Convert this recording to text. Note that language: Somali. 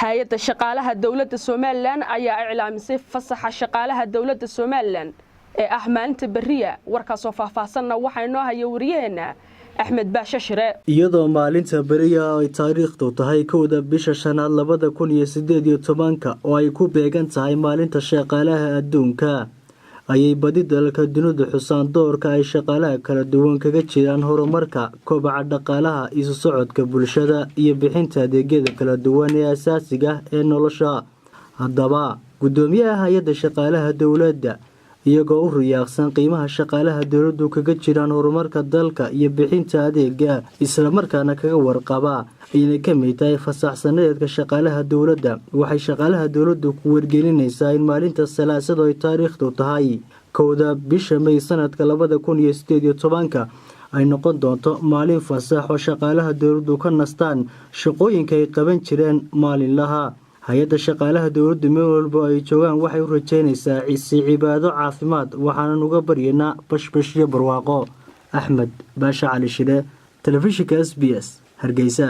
hay'adda shaqaalaha dawladda Soomaaliland ayaa iclaamisay fasaxa shaqaalaha dawladda Soomaaliland ee maalinta bariya warkaas oo faahfaahsanna waxa inoo haya wariyaheena Axmed Baasha Shire iyadoo maalinta bariya ay taariikhdu tahay 1 bisha shanaad 2018 oo ay ku beegan tahay maalinta shaqaalaha adduunka ayay badi dalka dunida xusaan doorka ay shaqaalaha kala duwan kaga jiraan horumarka kobaca dhaqaalaha isu socodka bulshada iyo bixinta adeegyada kala duwan ee asaasiga ah ee nolosha haddaba gudoomiyaha hay'adda shaqaalaha dawladda iyagoo u riyaaqsan qiimaha shaqaalaha dawladdu kaga jiraan horumarka dalka iyo bixinta adeega isla markaana kaga warqaba inay ka mid tahay fasaxsanadeedka shaqaalaha dawladda waxay shaqaalaha dawladdu ku wargelinaysaa in maalinta salaasada ay taariikhdu tahay 1 bisha May sanadka 2018 ay noqon doonto maalin fasax oo shaqaalaha dawladdu ka nastaan shaqooyinka ay qaban jireen maalinlaha hay'adda shaqaalaha dawladdu meel walba ay joogaan waxay u rajaynaysaa cibaado caafimaad waxaan uga baryaynaa bashbashyo barwaaqo Axmed Baasha Cali Shire telefishinka SBS Hargeysa